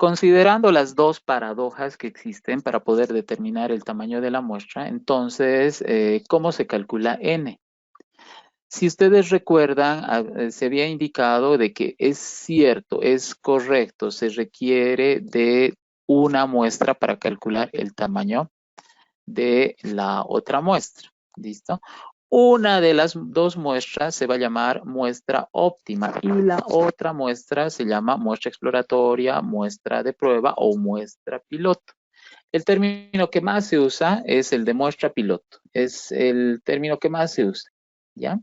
Considerando las dos paradojas que existen para poder determinar el tamaño de la muestra, entonces, ¿cómo se calcula n? Si ustedes recuerdan, se había indicado de que es cierto, es correcto, se requiere de una muestra para calcular el tamaño de la otra muestra. ¿Listo? Una de las dos muestras se va a llamar muestra óptima y la otra muestra se llama muestra exploratoria, muestra de prueba o muestra piloto. El término que más se usa es el de muestra piloto. Es el término que más se usa. ¿Ya?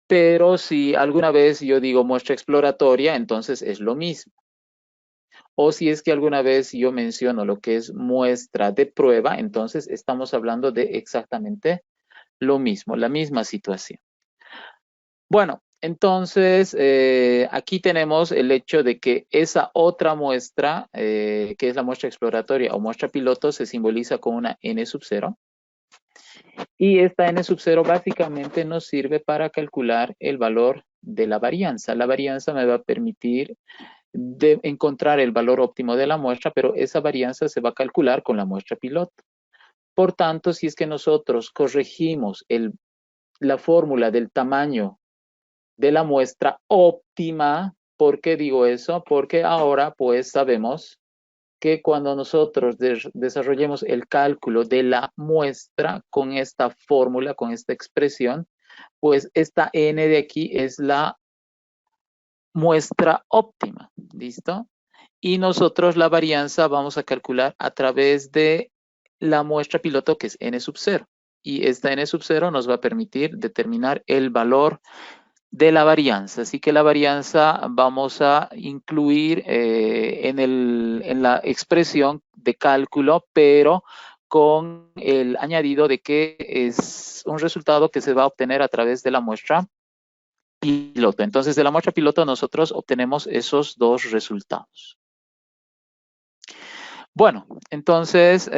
Pero si alguna vez yo digo muestra exploratoria, entonces es lo mismo. O si es que alguna vez yo menciono lo que es muestra de prueba, entonces estamos hablando de exactamente lo mismo, la misma situación. Bueno, entonces aquí tenemos el hecho de que esa otra muestra, que es la muestra exploratoria o muestra piloto, se simboliza con una n sub 0. Y esta n sub 0 básicamente nos sirve para calcular el valor de la varianza. La varianza me va a permitir encontrar el valor óptimo de la muestra, pero esa varianza se va a calcular con la muestra piloto. Por tanto, si es que nosotros corregimos la fórmula del tamaño de la muestra óptima, ¿por qué digo eso? Porque ahora pues sabemos que cuando nosotros desarrollemos el cálculo de la muestra con esta fórmula, con esta expresión, pues esta n de aquí es la muestra óptima, ¿listo? Y nosotros la varianza vamos a calcular a través de la muestra piloto que es n sub 0. Y esta n sub 0 nos va a permitir determinar el valor de la varianza. Así que la varianza vamos a incluir en la expresión de cálculo, pero con el añadido de que es un resultado que se va a obtener a través de la muestra piloto. Entonces, de la muestra piloto nosotros obtenemos esos dos resultados. Bueno, entonces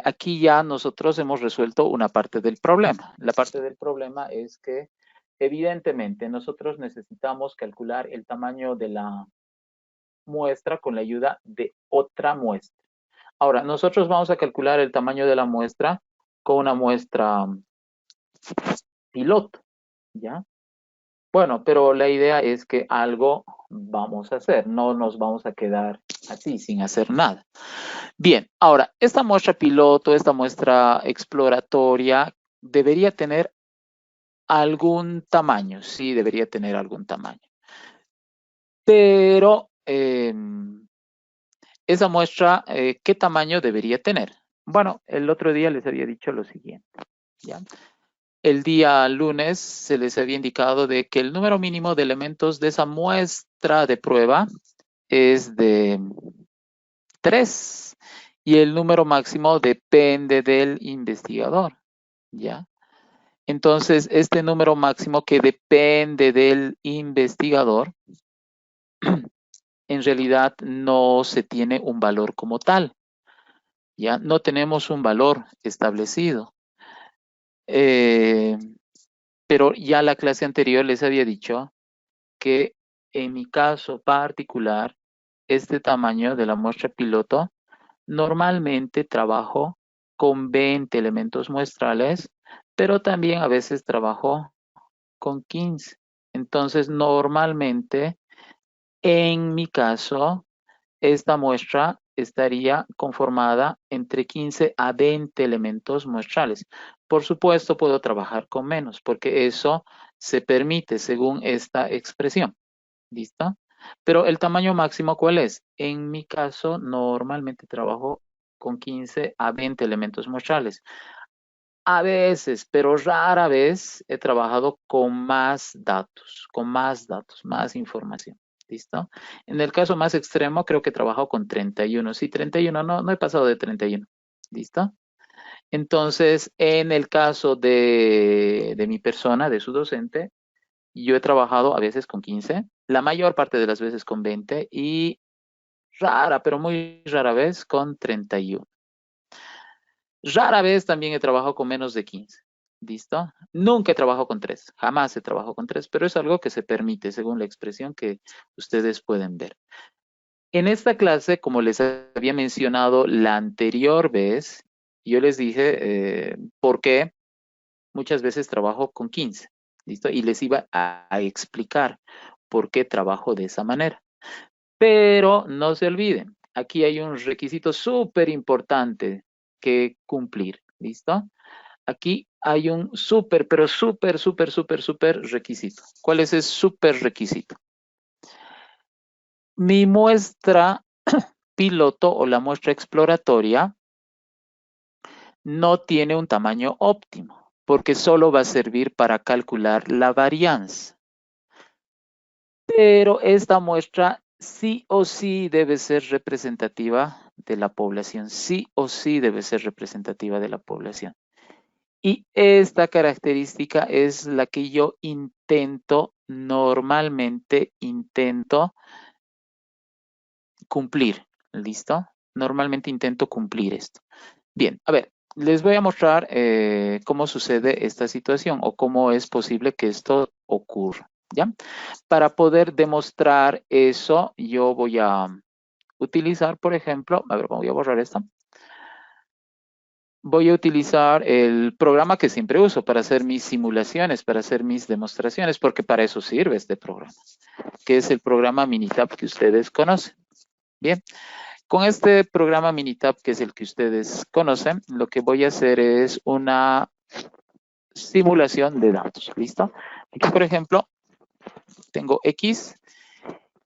aquí ya nosotros hemos resuelto una parte del problema. La parte del problema es que evidentemente nosotros necesitamos calcular el tamaño de la muestra con la ayuda de otra muestra. Ahora, nosotros vamos a calcular el tamaño de la muestra con una muestra piloto, ¿ya? Bueno, pero la idea es que algo vamos a hacer, no nos vamos a quedar así sin hacer nada. Bien, ahora, esta muestra piloto, esta muestra exploratoria, debería tener algún tamaño, sí, debería tener algún tamaño. Pero esa muestra, ¿qué tamaño debería tener? Bueno, el otro día les había dicho lo siguiente, ¿ya? El día lunes se les había indicado de que el número mínimo de elementos de esa muestra de prueba es de 3 y el número máximo depende del investigador, ¿ya? Entonces, este número máximo que depende del investigador, en realidad no se tiene un valor como tal, ¿ya? No tenemos un valor establecido. Pero ya la clase anterior les había dicho que en mi caso particular, este tamaño de la muestra piloto, normalmente trabajo con 20 elementos muestrales, pero también a veces trabajo con 15. Entonces, normalmente, en mi caso, esta muestra estaría conformada entre 15 a 20 elementos muestrales. Por supuesto, puedo trabajar con menos, porque eso se permite según esta expresión. ¿Listo? Pero el tamaño máximo, ¿cuál es? En mi caso, normalmente trabajo con 15 a 20 elementos muestrales. A veces, pero rara vez, he trabajado con más datos, más información. ¿Listo? En el caso más extremo, creo que he trabajado con 31. Sí, 31, no he pasado de 31. ¿Listo? Entonces, en el caso de mi persona, de su docente, yo he trabajado a veces con 15, la mayor parte de las veces con 20 y rara, pero muy rara vez con 31. Rara vez también he trabajado con menos de 15. ¿Listo? Nunca he trabajado con 3, jamás he trabajado con 3, pero es algo que se permite según la expresión que ustedes pueden ver. En esta clase, como les había mencionado la anterior vez, yo les dije por qué muchas veces trabajo con 15, ¿listo? Y les iba a explicar por qué trabajo de esa manera. Pero no se olviden, aquí hay un requisito súper importante que cumplir, ¿listo? Aquí hay un súper, pero súper requisito. ¿Cuál es ese súper requisito? Mi muestra piloto o la muestra exploratoria no tiene un tamaño óptimo, porque solo va a servir para calcular la varianza. Pero esta muestra sí o sí debe ser representativa de la población, sí o sí debe ser representativa de la población. Y esta característica es la que yo normalmente intento cumplir, ¿listo? Normalmente intento cumplir esto. Bien, a ver, les voy a mostrar cómo sucede esta situación o cómo es posible que esto ocurra, ¿ya? Para poder demostrar eso, yo voy a utilizar, por ejemplo, a ver, voy a borrar esto. Voy a utilizar el programa que siempre uso para hacer mis simulaciones, para hacer mis demostraciones, porque para eso sirve este programa, que es el programa Minitab que ustedes conocen. Bien, con este programa Minitab, que es el que ustedes conocen, lo que voy a hacer es una simulación de datos, ¿listo? Aquí, por ejemplo, tengo X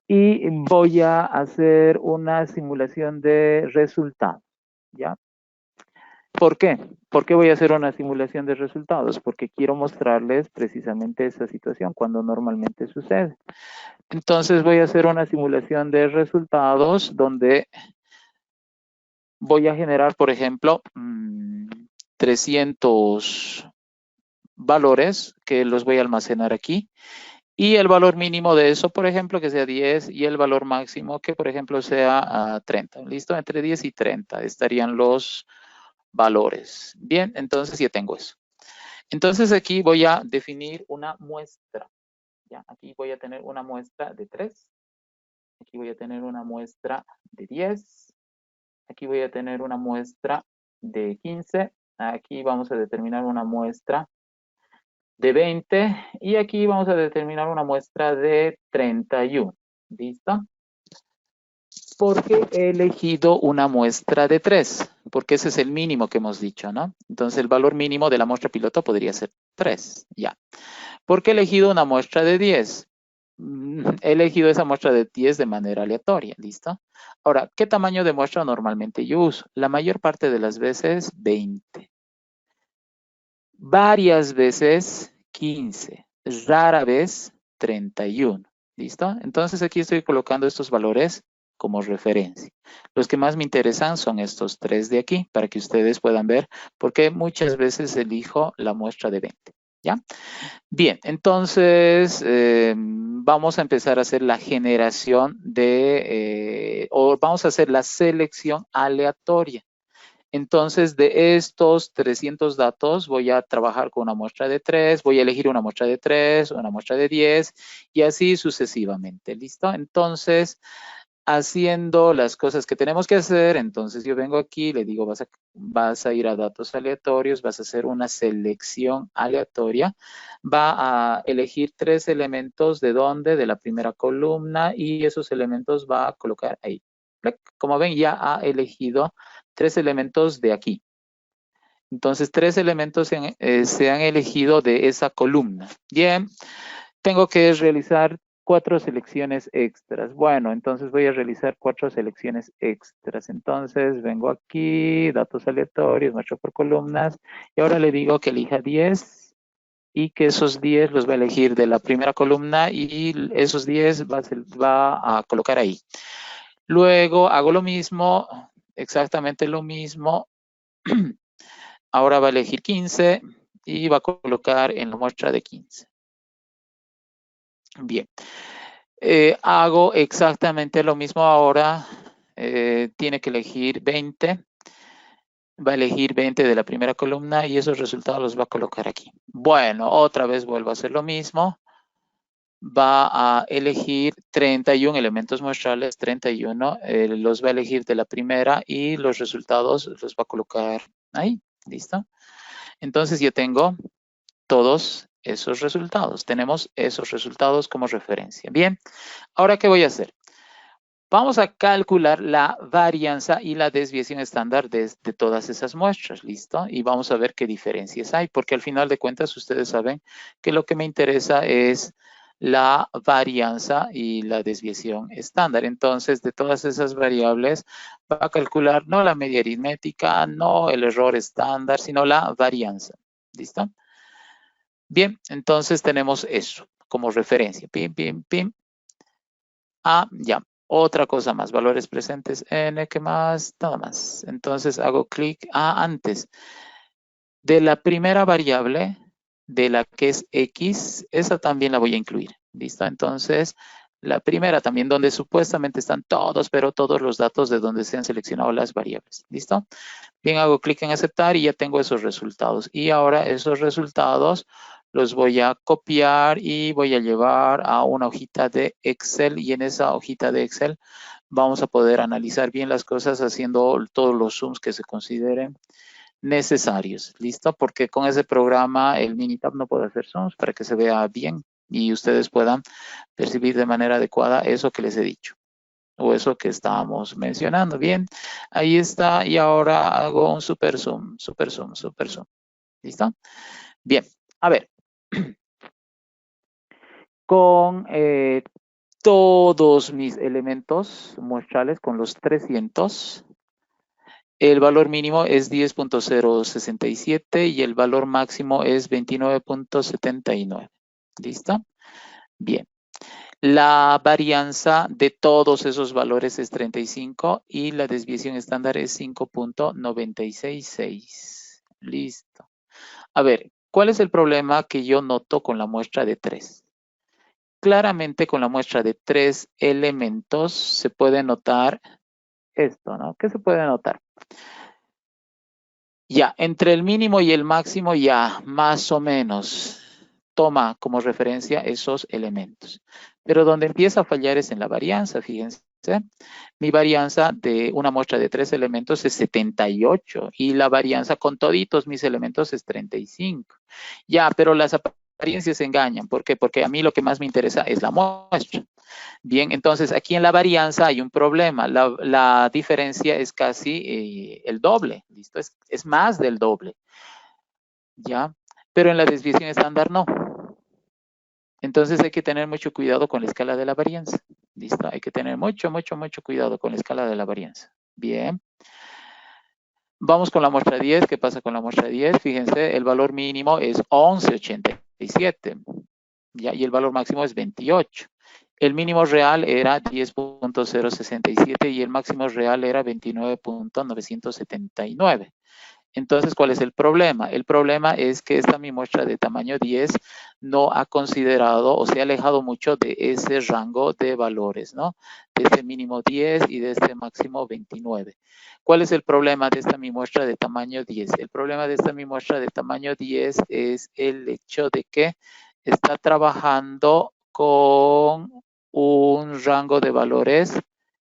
y voy a hacer una simulación de resultados, ¿ya? ¿Por qué? ¿Por qué voy a hacer una simulación de resultados? Porque quiero mostrarles precisamente esa situación cuando normalmente sucede. Entonces voy a hacer una simulación de resultados donde voy a generar, por ejemplo, 300 valores que los voy a almacenar aquí. Y el valor mínimo de eso, por ejemplo, que sea 10 y el valor máximo que, por ejemplo, sea 30. ¿Listo? Entre 10 y 30 estarían los valores. Bien, entonces ya tengo eso. Entonces aquí voy a definir una muestra. ¿Ya? Aquí voy a tener una muestra de 3. Aquí voy a tener una muestra de 10. Aquí voy a tener una muestra de 15. Aquí vamos a determinar una muestra de 20 y aquí vamos a determinar una muestra de 31. ¿Listo? Porque he elegido una muestra de 3, porque ese es el mínimo que hemos dicho, ¿no? Entonces el valor mínimo de la muestra piloto podría ser 3, ya. ¿Por qué he elegido una muestra de 10? He elegido esa muestra de 10 de manera aleatoria, ¿listo? Ahora, ¿qué tamaño de muestra normalmente yo uso? La mayor parte de las veces 20. Varias veces 15. Rara vez 31. ¿Listo? Entonces aquí estoy colocando estos valores como referencia. Los que más me interesan son estos 3 de aquí, para que ustedes puedan ver por qué muchas veces elijo la muestra de 20. ¿Ya? Bien, entonces vamos a empezar a hacer la generación o vamos a hacer la selección aleatoria. Entonces, de estos 300 datos, voy a trabajar con una muestra de 3, voy a elegir una muestra de 3, una muestra de 10 y así sucesivamente. ¿Listo? Entonces, haciendo las cosas que tenemos que hacer, entonces yo vengo aquí, le digo, vas a ir a datos aleatorios, vas a hacer una selección aleatoria, va a elegir 3 elementos de dónde, de la primera columna y esos elementos va a colocar ahí. Como ven, ya ha elegido 3 elementos de aquí. Entonces, 3 elementos se han elegido de esa columna. Bien, tengo que realizar 4 selecciones extras. Bueno, entonces voy a realizar 4 selecciones extras. Entonces vengo aquí, datos aleatorios, muestro por columnas. Y ahora le digo que elija 10 y que esos 10 los va a elegir de la primera columna y esos 10 va a colocar ahí. Luego hago lo mismo, exactamente lo mismo. Ahora va a elegir 15 y va a colocar en la muestra de 15. Bien. Hago exactamente lo mismo ahora. Tiene que elegir 20. Va a elegir 20 de la primera columna y esos resultados los va a colocar aquí. Bueno, otra vez vuelvo a hacer lo mismo. va a elegir 31 elementos muestrales, 31, los va a elegir de la primera y los resultados los va a colocar ahí, ¿listo? Entonces yo tengo todos esos resultados, tenemos esos resultados como referencia. Bien, ahora ¿qué voy a hacer? Vamos a calcular la varianza y la desviación estándar de todas esas muestras, ¿listo? Y vamos a ver qué diferencias hay, porque al final de cuentas ustedes saben que lo que me interesa es la varianza y la desviación estándar. Entonces, de todas esas variables, va a calcular no la media aritmética, no el error estándar, sino la varianza, ¿listo? Bien, entonces tenemos eso como referencia. Pim, pim, pim. Ah, ya. Otra cosa más, valores presentes n, ¿qué más? Nada más. Entonces hago clic antes de la primera variable, de la que es x, esa también la voy a incluir. ¿Listo? Entonces, la primera también donde supuestamente están todos, pero todos los datos de donde se han seleccionado las variables. ¿Listo? Bien, hago clic en aceptar y ya tengo esos resultados. Y ahora esos resultados los voy a copiar y voy a llevar a una hojita de Excel, y en esa hojita de Excel vamos a poder analizar bien las cosas haciendo todos los zooms que se consideren necesarios. ¿Listo? Porque con ese programa el Minitab no puede hacer zooms para que se vea bien y ustedes puedan percibir de manera adecuada eso que les he dicho o eso que estábamos mencionando. Bien, ahí está, y ahora hago un super zoom, super zoom, super zoom. ¿Listo? Bien, a ver. Con todos mis elementos muestrales, con los 300, el valor mínimo es 10.067 y el valor máximo es 29.79. ¿Listo? Bien. La varianza de todos esos valores es 35 y la desviación estándar es 5.966. Listo. A ver, ¿cuál es el problema que yo noto con la muestra de 3? Claramente con la muestra de 3 elementos se puede notar esto, ¿no? ¿Qué se puede notar? Ya, entre el mínimo y el máximo ya más o menos toma como referencia esos elementos. Pero donde empieza a fallar es en la varianza, fíjense. Mi varianza de una muestra de 3 elementos es 78 y la varianza con toditos mis elementos es 35. Ya, pero las apariencias engañan. ¿Por qué? Porque a mí lo que más me interesa es la muestra. Bien, entonces aquí en la varianza hay un problema. La diferencia es casi el doble, ¿listo? Es más del doble, ¿ya? Pero en la desviación estándar no. Entonces hay que tener mucho cuidado con la escala de la varianza, ¿listo? Hay que tener mucho, mucho, mucho cuidado con la escala de la varianza. Bien. Vamos con la muestra 10. ¿Qué pasa con la muestra 10? Fíjense, el valor mínimo es 11.87, ¿ya? Y el valor máximo es 28. El mínimo real era 10.067 y el máximo real era 29.979. Entonces, ¿cuál es el problema? El problema es que esta mi muestra de tamaño 10 no ha considerado o se ha alejado mucho de ese rango de valores, ¿no? De este mínimo 10 y de este máximo 29. ¿Cuál es el problema de esta mi muestra de tamaño 10? El problema de esta mi muestra de tamaño 10 es el hecho de que está trabajando con un rango de valores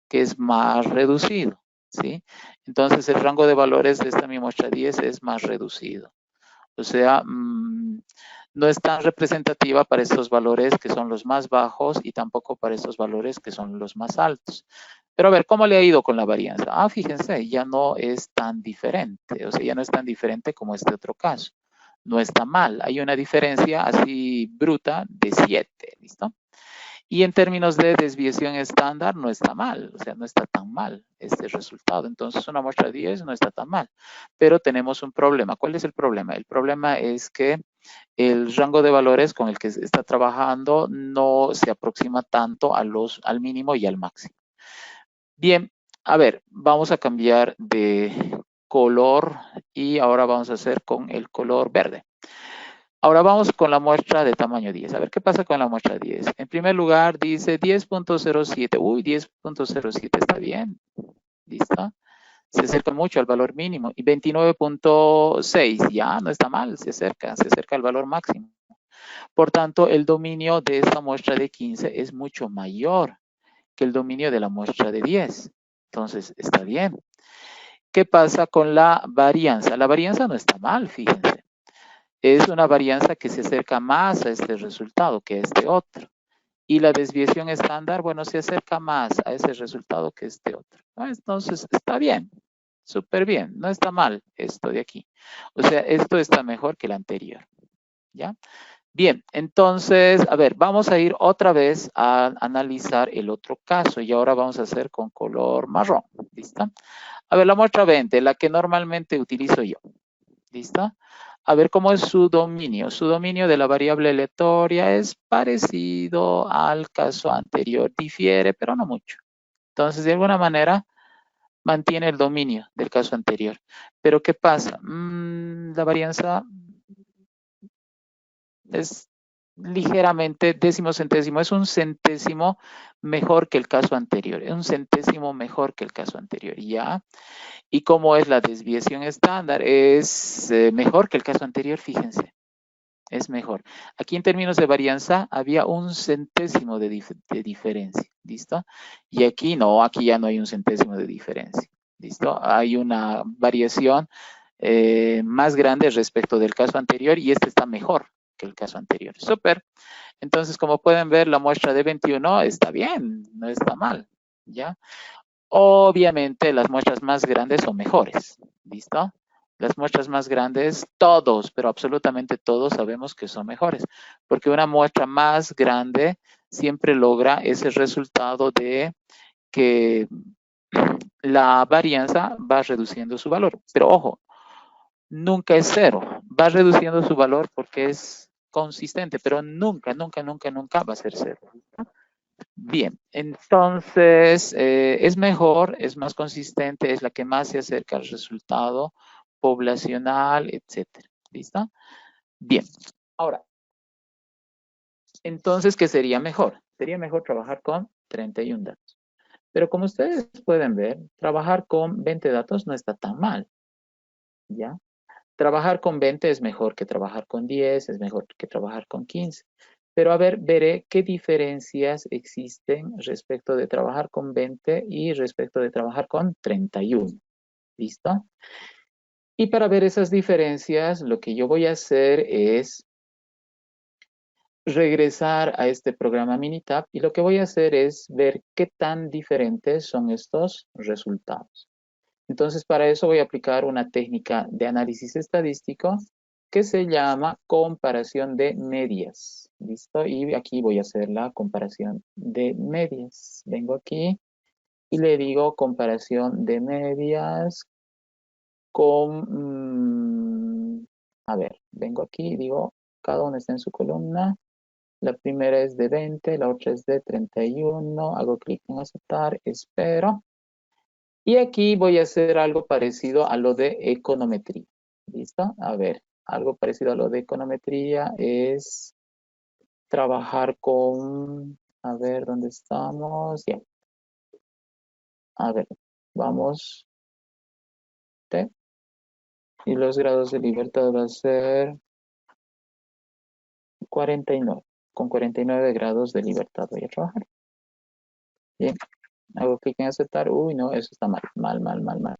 que es más reducido, ¿sí? Entonces el rango de valores de esta mi muestra 10 es más reducido. O sea, no es tan representativa para estos valores que son los más bajos y tampoco para estos valores que son los más altos. Pero a ver, ¿cómo le ha ido con la varianza? Ah, fíjense, ya no es tan diferente, o sea, ya no es tan diferente como este otro caso. No está mal, hay una diferencia así bruta de 7, ¿listo? Y en términos de desviación estándar no está mal, o sea, no está tan mal este resultado. Entonces una muestra 10 no está tan mal, pero tenemos un problema. ¿Cuál es el problema? El problema es que el rango de valores con el que se está trabajando no se aproxima tanto al mínimo y al máximo. Bien, a ver, vamos a cambiar de color y ahora vamos a hacer con el color verde. Ahora vamos con la muestra de tamaño 10. A ver, ¿qué pasa con la muestra 10? En primer lugar, dice 10.07. Uy, 10.07 está bien. ¿Listo? Se acerca mucho al valor mínimo. Y 29.6, ya no está mal, se acerca al valor máximo. Por tanto, el dominio de esta muestra de 15 es mucho mayor que el dominio de la muestra de 10. Entonces, está bien. ¿Qué pasa con la varianza? La varianza no está mal, fíjense. Es una varianza que se acerca más a este resultado que a este otro. Y la desviación estándar, bueno, se acerca más a ese resultado que este otro. ¿No? Entonces, está bien, súper bien, no está mal esto de aquí. O sea, esto está mejor que el anterior, ¿ya? Bien, entonces, a ver, vamos a ir otra vez a analizar el otro caso y ahora vamos a hacer con color marrón, ¿listo? A ver, la muestra 20, la que normalmente utilizo yo, ¿listo? A ver cómo es su dominio. Su dominio de la variable aleatoria es parecido al caso anterior, difiere, pero no mucho. Entonces, de alguna manera, mantiene el dominio del caso anterior. Pero, ¿qué pasa? La varianza es ligeramente décimo centésimo, es un centésimo mejor que el caso anterior, es un centésimo mejor que el caso anterior, ¿ya? ¿Y cómo es la desviación estándar? Es mejor que el caso anterior, fíjense, es mejor. Aquí en términos de varianza había un centésimo de diferencia, ¿listo? Y aquí no, aquí ya no hay un centésimo de diferencia, ¿listo? Hay una variación más grande respecto del caso anterior y este está mejor que el caso anterior. Súper. Entonces, como pueden ver, la muestra de 21 está bien, no está mal, ¿ya? Obviamente, las muestras más grandes son mejores, ¿listo? Las muestras más grandes, todos, pero absolutamente todos sabemos que son mejores, porque una muestra más grande siempre logra ese resultado de que la varianza va reduciendo su valor. Pero ojo, nunca es cero. Va reduciendo su valor porque es consistente, pero nunca, nunca, nunca, nunca va a ser cero. Bien, entonces es mejor, es más consistente, es la que más se acerca al resultado poblacional, etcétera. ¿Listo? Bien. Ahora, entonces, ¿qué sería mejor? Sería mejor trabajar con 31 datos. Pero como ustedes pueden ver, trabajar con 20 datos no está tan mal. ¿Ya? Trabajar con 20 es mejor que trabajar con 10, es mejor que trabajar con 15. Pero a ver, veré qué diferencias existen respecto de trabajar con 20 y respecto de trabajar con 31. ¿Listo? Y para ver esas diferencias, lo que yo voy a hacer es regresar a este programa Minitab y lo que voy a hacer es ver qué tan diferentes son estos resultados. Entonces, para eso voy a aplicar una técnica de análisis estadístico que se llama comparación de medias. ¿Listo? Y aquí voy a hacer la comparación de medias. Vengo aquí y le digo comparación de medias con... a ver, vengo aquí y digo, cada una está en su columna. La primera es de 20, la otra es de 31. Hago clic en aceptar, espero. Y aquí voy a hacer algo parecido a lo de econometría. ¿Listo? A ver, algo parecido a lo de econometría es trabajar con, a ver, ¿dónde estamos? Ya. A ver, vamos. T. Y los grados de libertad va a ser 49. Con 49 grados de libertad voy a trabajar. Bien. Hago clic en aceptar. Uy, no, eso está mal. Mal, mal, mal, mal.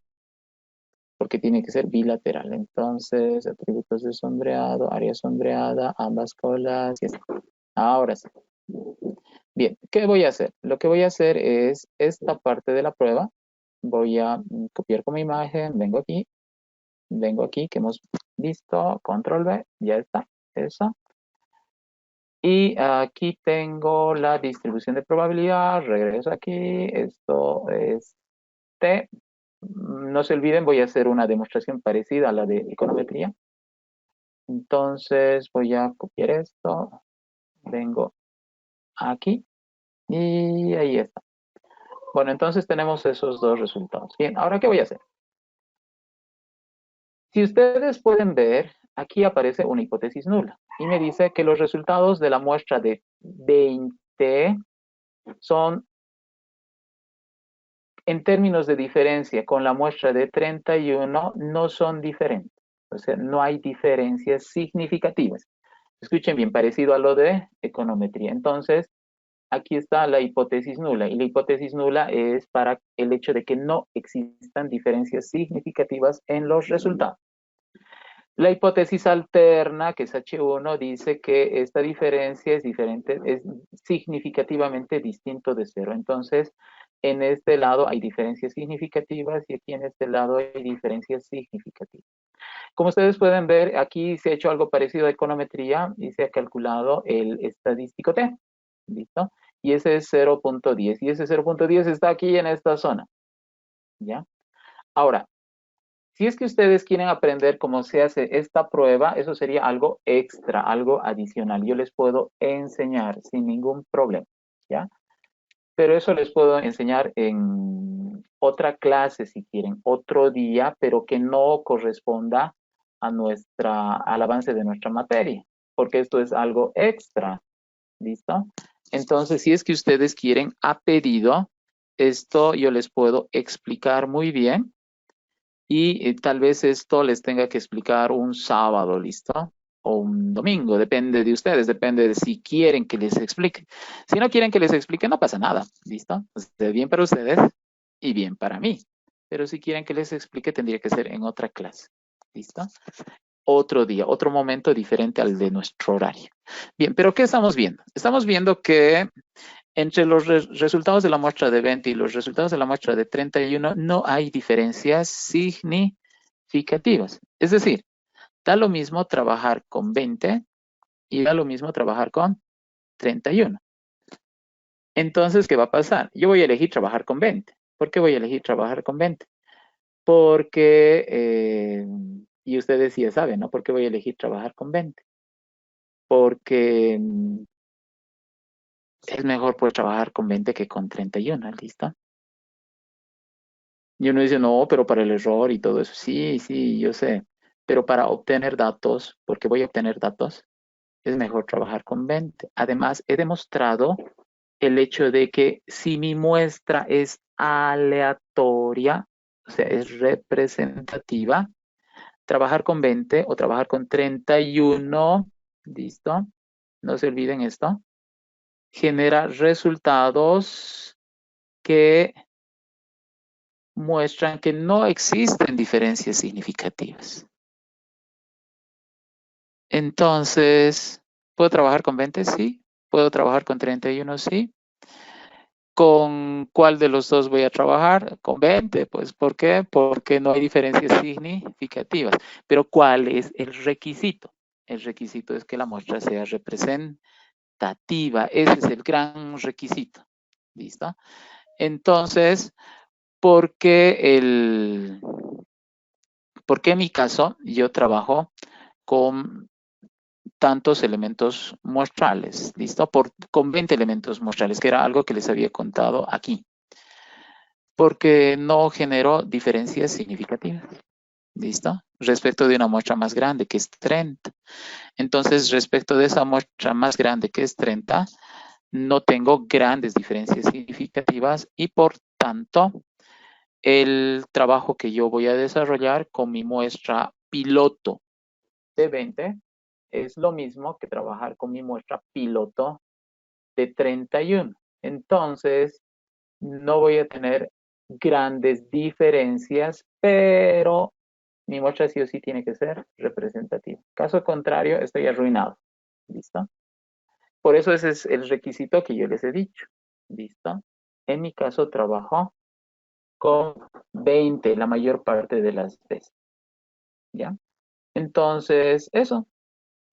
Porque tiene que ser bilateral. Entonces, atributos de sombreado, área sombreada, ambas colas. Y así. Ahora sí. Bien, ¿qué voy a hacer? Lo que voy a hacer es esta parte de la prueba. Voy a copiar como imagen. Vengo aquí, que hemos visto. Control V, ya está. Eso. Y aquí tengo la distribución de probabilidad. Regreso aquí. Esto es T. No se olviden, voy a hacer una demostración parecida a la de econometría. Entonces voy a copiar esto. Vengo aquí. Y ahí está. Bueno, entonces tenemos esos dos resultados. Bien, ahora, ¿qué voy a hacer? Si ustedes pueden ver, aquí aparece una hipótesis nula. Y me dice que los resultados de la muestra de 20 son, en términos de diferencia con la muestra de 31, no son diferentes. O sea, no hay diferencias significativas. Escuchen bien, parecido a lo de econometría. Entonces, aquí está la hipótesis nula. Y la hipótesis nula es para el hecho de que no existan diferencias significativas en los resultados. La hipótesis alterna, que es H1, dice que esta diferencia es diferente, es significativamente distinto de cero. Entonces, en este lado hay diferencias significativas y aquí en este lado hay diferencias significativas. Como ustedes pueden ver, aquí se ha hecho algo parecido a econometría y se ha calculado el estadístico T. ¿Listo? Y ese es 0.10. Y ese 0.10 está aquí en esta zona. ¿Ya? Ahora, si es que ustedes quieren aprender cómo se hace esta prueba, eso sería algo extra, algo adicional. Yo les puedo enseñar sin ningún problema. ¿Ya? Pero eso les puedo enseñar en otra clase si quieren, otro día, pero que no corresponda al avance de nuestra materia, porque esto es algo extra, ¿listo? Entonces, si es que ustedes quieren a pedido, esto yo les puedo explicar muy bien y tal vez esto les tenga que explicar un sábado, ¿listo? O un domingo, depende de ustedes, depende de si quieren que les explique. Si no quieren que les explique, no pasa nada, ¿listo? Bien para ustedes y bien para mí. Pero si quieren que les explique, tendría que ser en otra clase, ¿listo? Otro día, otro momento diferente al de nuestro horario. Bien, pero ¿qué estamos viendo? Estamos viendo que entre los resultados de la muestra de 20 y los resultados de la muestra de 31 no hay diferencias significativas. Es decir, da lo mismo trabajar con 20 y da lo mismo trabajar con 31. Entonces, ¿qué va a pasar? Yo voy a elegir trabajar con 20. ¿Por qué voy a elegir trabajar con 20? Porque, y ustedes ya saben, ¿no? ¿Por qué voy a elegir trabajar con 20? Porque es mejor pues trabajar con 20 que con 31, ¿listo? Y uno dice, no, pero para el error y todo eso. Sí, sí, yo sé. Pero para obtener datos, porque voy a obtener datos, es mejor trabajar con 20. Además, he demostrado el hecho de que si mi muestra es aleatoria, o sea, es representativa, trabajar con 20 o trabajar con 31, ¿listo? No se olviden esto, genera resultados que muestran que no existen diferencias significativas. Entonces, ¿puedo trabajar con 20? Sí. ¿Puedo trabajar con 31? Sí. ¿Con cuál de los dos voy a trabajar? Con 20. Pues, ¿por qué? Porque no hay diferencias significativas. Pero, ¿cuál es el requisito? El requisito es que la muestra sea representativa. Ese es el gran requisito. ¿Listo? Entonces, ¿por qué en mi caso yo trabajo con tantos elementos muestrales? ¿Listo? Con 20 elementos muestrales, que era algo que les había contado aquí. Porque no generó diferencias significativas. ¿Listo? Respecto de una muestra más grande, que es 30. Entonces, respecto de esa muestra más grande, que es 30, no tengo grandes diferencias significativas y por tanto, el trabajo que yo voy a desarrollar con mi muestra piloto de 20 es lo mismo que trabajar con mi muestra piloto de 31. Entonces, no voy a tener grandes diferencias, pero mi muestra sí o sí tiene que ser representativa. Caso contrario, estoy arruinado. ¿Listo? Por eso ese es el requisito que yo les he dicho. ¿Listo? En mi caso trabajo con 20 la mayor parte de las veces. ¿Ya? Entonces, eso.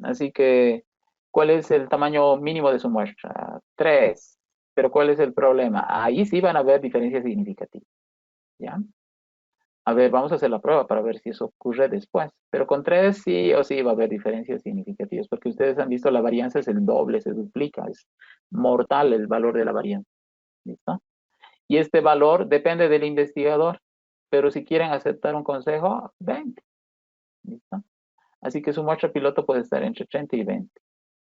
Así que, ¿cuál es el tamaño mínimo de su muestra? 3. Pero ¿cuál es el problema? Ahí sí van a haber diferencias significativas. ¿Ya? A ver, vamos a hacer la prueba para ver si eso ocurre después. Pero con 3 sí o sí va a haber diferencias significativas, porque ustedes han visto la varianza es el doble, se duplica, es mortal el valor de la varianza. ¿Listo? Y este valor depende del investigador, pero si quieren aceptar un consejo, 20. ¿Listo? Así que su muestra piloto puede estar entre 30 y 20.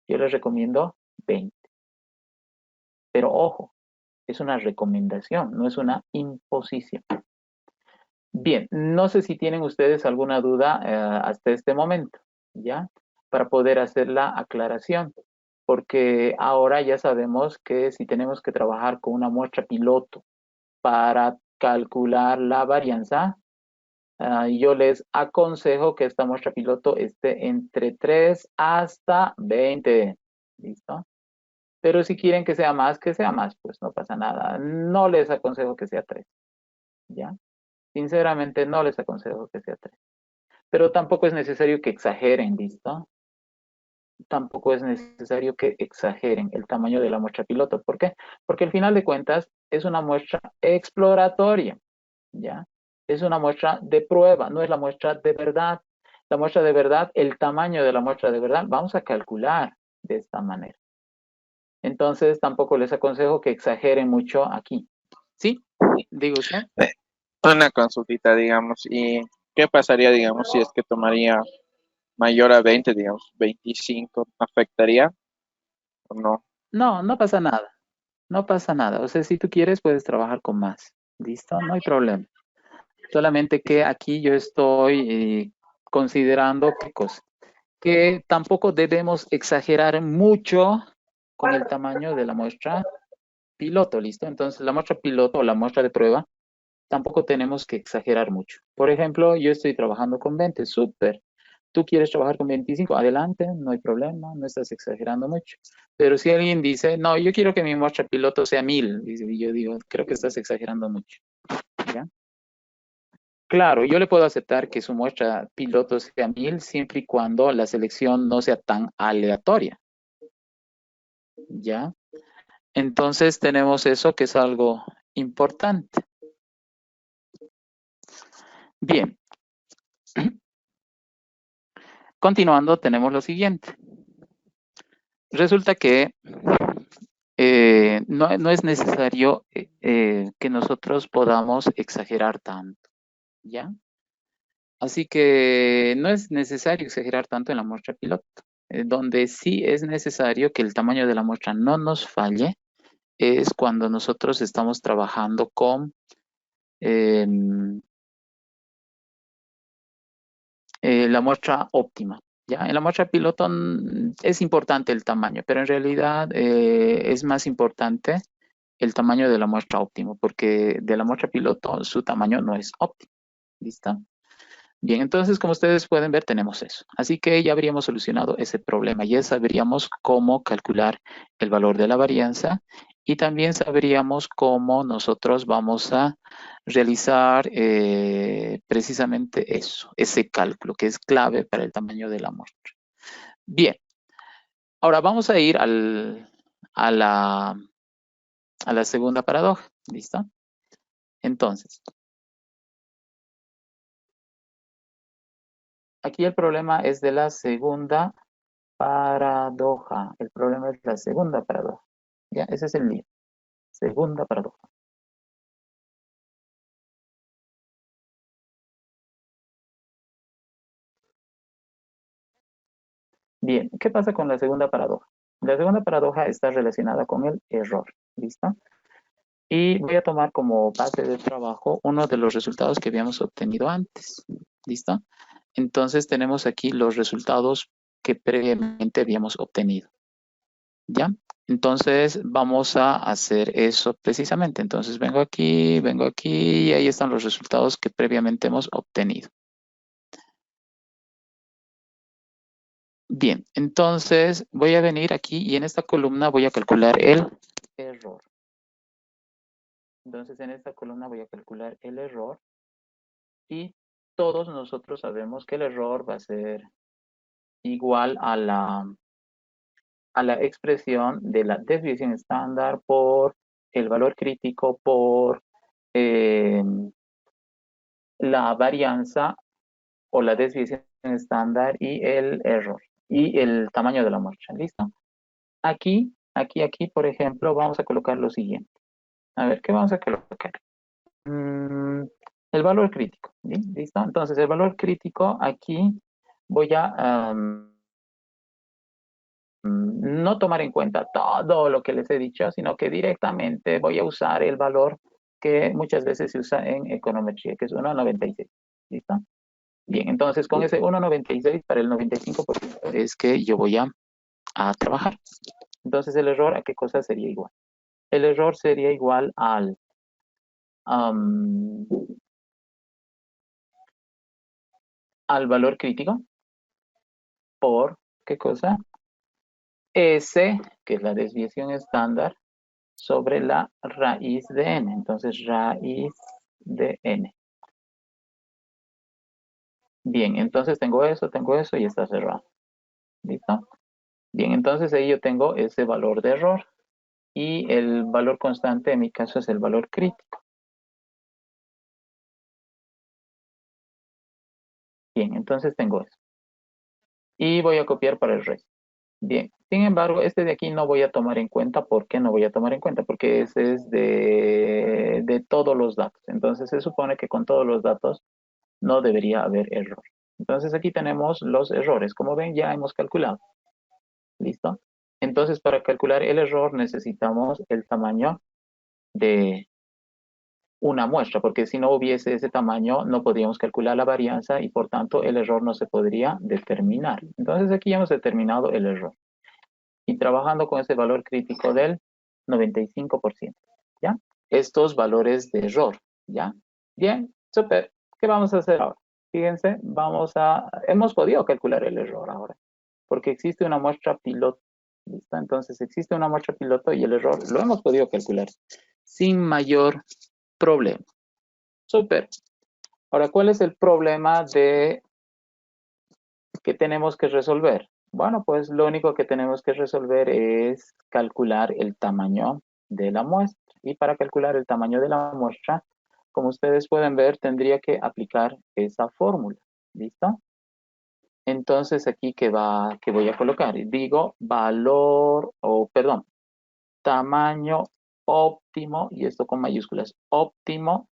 Yo les recomiendo 20. Pero ojo, es una recomendación, no es una imposición. Bien, no sé si tienen ustedes alguna duda hasta este momento, ¿ya? para poder hacer la aclaración. Porque ahora ya sabemos que si tenemos que trabajar con una muestra piloto para calcular la varianza, yo les aconsejo que esta muestra piloto esté entre 3 hasta 20. ¿Listo? Pero si quieren que sea más, pues no pasa nada. No les aconsejo que sea 3. ¿Ya? Sinceramente, no les aconsejo que sea 3. Pero tampoco es necesario que exageren, ¿listo? Tampoco es necesario que exageren el tamaño de la muestra piloto. ¿Por qué? Porque al final de cuentas es una muestra exploratoria, ¿ya? Es una muestra de prueba, no es la muestra de verdad. La muestra de verdad, el tamaño de la muestra de verdad, vamos a calcular de esta manera. Entonces, tampoco les aconsejo que exageren mucho aquí. ¿Sí? Digo usted. Una consultita, digamos, y ¿qué pasaría, digamos, si es que tomaría mayor a 20, digamos, 25, afectaría o no? No, no pasa nada. No pasa nada. O sea, si tú quieres, puedes trabajar con más. ¿Listo? No hay problema. Solamente que aquí yo estoy considerando qué cosa. Que tampoco debemos exagerar mucho con el tamaño de la muestra piloto, ¿listo? Entonces, la muestra piloto o la muestra de prueba, tampoco tenemos que exagerar mucho. Por ejemplo, yo estoy trabajando con 20, súper. Tú quieres trabajar con 25, adelante, no hay problema, no estás exagerando mucho. Pero si alguien dice, no, yo quiero que mi muestra piloto sea 1000, y yo digo, creo que estás exagerando mucho. ¿Ya? Claro, yo le puedo aceptar que su muestra piloto sea 1000 siempre y cuando la selección no sea tan aleatoria. ¿Ya? Entonces tenemos eso que es algo importante. Bien. Continuando, tenemos lo siguiente. Resulta que no es necesario que nosotros podamos exagerar tanto, ¿ya? Así que no es necesario exagerar tanto en la muestra piloto. Donde sí es necesario que el tamaño de la muestra no nos falle es cuando nosotros estamos trabajando con la muestra óptima. ¿Ya? En la muestra piloto es importante el tamaño, pero en realidad es más importante el tamaño de la muestra óptima, porque de la muestra piloto su tamaño no es óptimo. ¿Listo? Bien, entonces como ustedes pueden ver tenemos eso. Así que ya habríamos solucionado ese problema. Ya sabríamos cómo calcular el valor de la varianza y también sabríamos cómo nosotros vamos a realizar precisamente eso, ese cálculo que es clave para el tamaño de la muestra. Bien, ahora vamos a ir a la segunda paradoja. ¿Listo? Entonces, aquí el problema es de la segunda paradoja. El problema es la segunda paradoja. ¿Ya? Ese es el lío. Segunda paradoja. Bien, ¿qué pasa con la segunda paradoja? La segunda paradoja está relacionada con el error. ¿Listo? Y voy a tomar como base de trabajo uno de los resultados que habíamos obtenido antes. ¿Listo? Entonces tenemos aquí los resultados que previamente habíamos obtenido. ¿Ya? Entonces vamos a hacer eso precisamente. Entonces vengo aquí y ahí están los resultados que previamente hemos obtenido. Bien, entonces voy a venir aquí y en esta columna voy a calcular el error. Entonces en esta columna voy a calcular el error y todos nosotros sabemos que el error va a ser igual a la expresión de la desviación estándar por el valor crítico por la varianza o la desviación estándar y el error y el tamaño de la muestra. ¿Listo? Aquí, por ejemplo, vamos a colocar lo siguiente. A ver, ¿qué vamos a colocar? El valor crítico. ¿Listo? Entonces, el valor crítico aquí voy a no tomar en cuenta todo lo que les he dicho, sino que directamente voy a usar el valor que muchas veces se usa en econometría, que es 1,96. ¿Listo? Bien, entonces con ese 1,96 para el 95% es que yo voy a trabajar. Entonces el error, ¿a qué cosa sería igual? El error sería igual am, al valor crítico por, ¿qué cosa? S, que es la desviación estándar, sobre la raíz de n. Entonces, raíz de n. Bien, entonces tengo eso y está cerrado. ¿Listo? Bien, entonces ahí yo tengo ese valor de error. Y el valor constante en mi caso es el valor crítico. Bien, entonces tengo eso. Y voy a copiar para el resto. Bien, sin embargo, este de aquí no voy a tomar en cuenta. ¿Por qué no voy a tomar en cuenta? Porque ese es de todos los datos. Entonces se supone que con todos los datos no debería haber error. Entonces aquí tenemos los errores. Como ven, ya hemos calculado. ¿Listo? Entonces para calcular el error necesitamos el tamaño de una muestra, porque si no hubiese ese tamaño no podríamos calcular la varianza y por tanto el error no se podría determinar. Entonces aquí ya hemos determinado el error. Y trabajando con ese valor crítico del 95%, ¿ya? Estos valores de error, ¿ya? Bien, súper. ¿Qué vamos a hacer ahora? Fíjense, hemos podido calcular el error ahora, porque existe una muestra piloto, ¿listo? Entonces existe una muestra piloto y el error lo hemos podido calcular sin mayor problema. Súper. Ahora, ¿cuál es el problema que tenemos que resolver? Bueno, pues lo único que tenemos que resolver es calcular el tamaño de la muestra. Y para calcular el tamaño de la muestra, como ustedes pueden ver, tendría que aplicar esa fórmula. ¿Listo? Entonces, aquí, ¿qué voy a colocar? Digo valor, o perdón, tamaño óptimo, y esto con mayúsculas, óptimo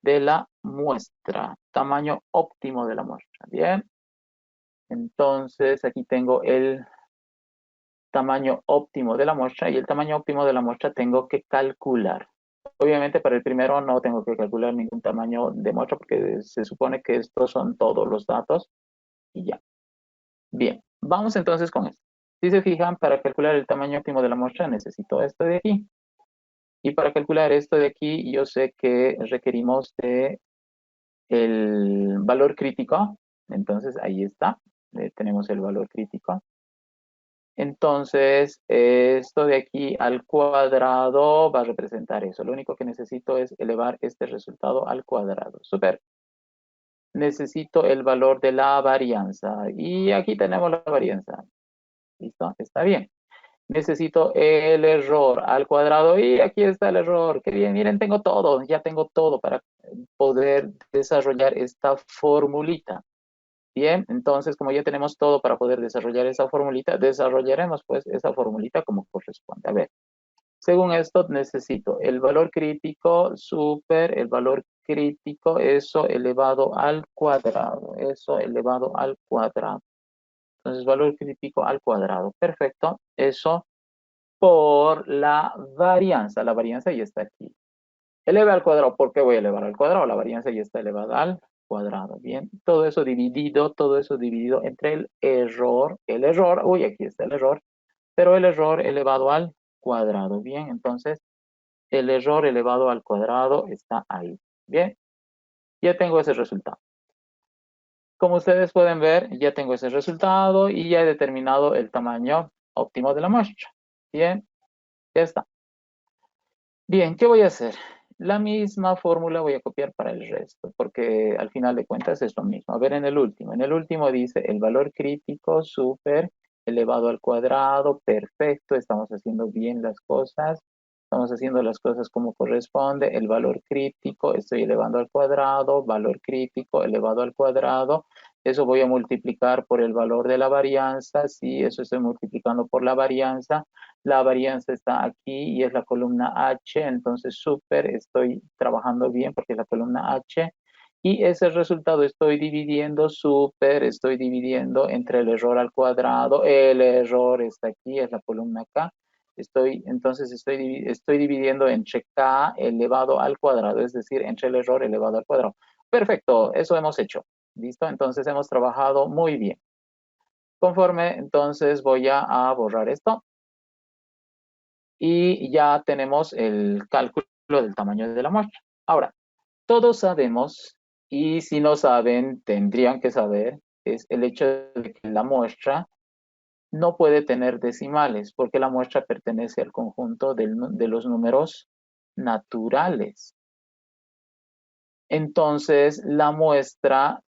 de la muestra. Tamaño óptimo de la muestra. Bien. Entonces, aquí tengo el tamaño óptimo de la muestra y el tamaño óptimo de la muestra tengo que calcular. Obviamente para el primero no tengo que calcular ningún tamaño de muestra porque se supone que estos son todos los datos y ya. Bien, vamos entonces con esto. Si se fijan, para calcular el tamaño óptimo de la muestra necesito esto de aquí. Y para calcular esto de aquí, yo sé que requerimos de el valor crítico. Entonces ahí está, tenemos el valor crítico. Entonces, esto de aquí al cuadrado va a representar eso. Lo único que necesito es elevar este resultado al cuadrado. Súper. Necesito el valor de la varianza. Y aquí tenemos la varianza. ¿Listo? Está bien. Necesito el error al cuadrado. Y aquí está el error. Qué bien. Miren, tengo todo. Ya tengo todo para poder desarrollar esta formulita. Bien, entonces como ya tenemos todo para poder desarrollar esa formulita, desarrollaremos pues esa formulita como corresponde. A ver, según esto necesito el valor crítico, super, el valor crítico, eso elevado al cuadrado, eso elevado al cuadrado. Entonces valor crítico al cuadrado, perfecto. Eso por la varianza ya está aquí. Eleve al cuadrado, ¿por qué voy a elevar al cuadrado? La varianza ya está elevada al cuadrado, bien. Todo eso dividido entre el error, uy, aquí está el error, pero el error elevado al cuadrado, bien. Entonces, el error elevado al cuadrado está ahí, bien. Ya tengo ese resultado. Como ustedes pueden ver, ya tengo ese resultado y ya he determinado el tamaño óptimo de la muestra. Bien, ya está. Bien, ¿qué voy a hacer? La misma fórmula voy a copiar para el resto, porque al final de cuentas es lo mismo. A ver, en el último dice el valor crítico súper elevado al cuadrado, perfecto, estamos haciendo bien las cosas, estamos haciendo las cosas como corresponde, el valor crítico, estoy elevando al cuadrado, valor crítico elevado al cuadrado, eso voy a multiplicar por el valor de la varianza, sí, eso estoy multiplicando por la varianza está aquí y es la columna H, entonces súper, estoy trabajando bien porque es la columna H. Y ese resultado estoy dividiendo, súper, estoy dividiendo entre el error al cuadrado, el error está aquí, es la columna K. Entonces estoy dividiendo entre K elevado al cuadrado, es decir, entre el error elevado al cuadrado. Perfecto, eso hemos hecho. ¿Listo? Entonces hemos trabajado muy bien. Conforme, entonces voy a borrar esto. Y ya tenemos el cálculo del tamaño de la muestra. Ahora, todos sabemos, y si no saben, tendrían que saber, es el hecho de que la muestra no puede tener decimales, porque la muestra pertenece al conjunto de los números naturales. Entonces, la muestra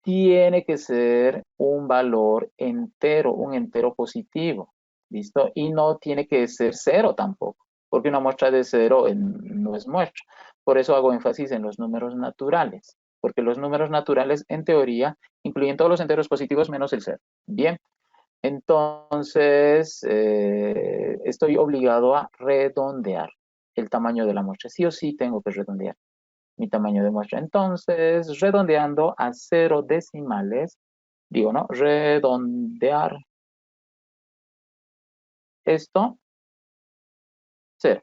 tiene que ser un valor entero, un entero positivo, ¿listo? Y no tiene que ser cero tampoco, porque una muestra de cero no es muestra. Por eso hago énfasis en los números naturales, porque los números naturales, en teoría, incluyen todos los enteros positivos menos el cero. Bien, entonces estoy obligado a redondear el tamaño de la muestra. Sí o sí tengo que redondear mi tamaño de muestra. Entonces, redondeando a 0 decimales, digo, ¿no? Redondear esto, 0.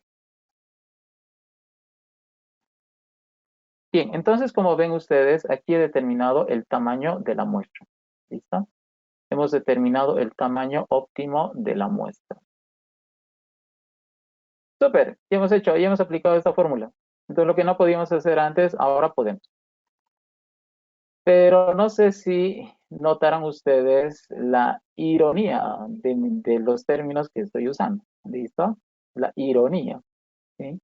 Bien, entonces, como ven ustedes, aquí he determinado el tamaño de la muestra. ¿Listo? Hemos determinado el tamaño óptimo de la muestra. Súper, ya hemos hecho, ya hemos aplicado esta fórmula. Entonces, lo que no podíamos hacer antes, ahora podemos. Pero no sé si notaron ustedes la ironía de los términos que estoy usando. ¿Listo? La ironía. ¿Sí?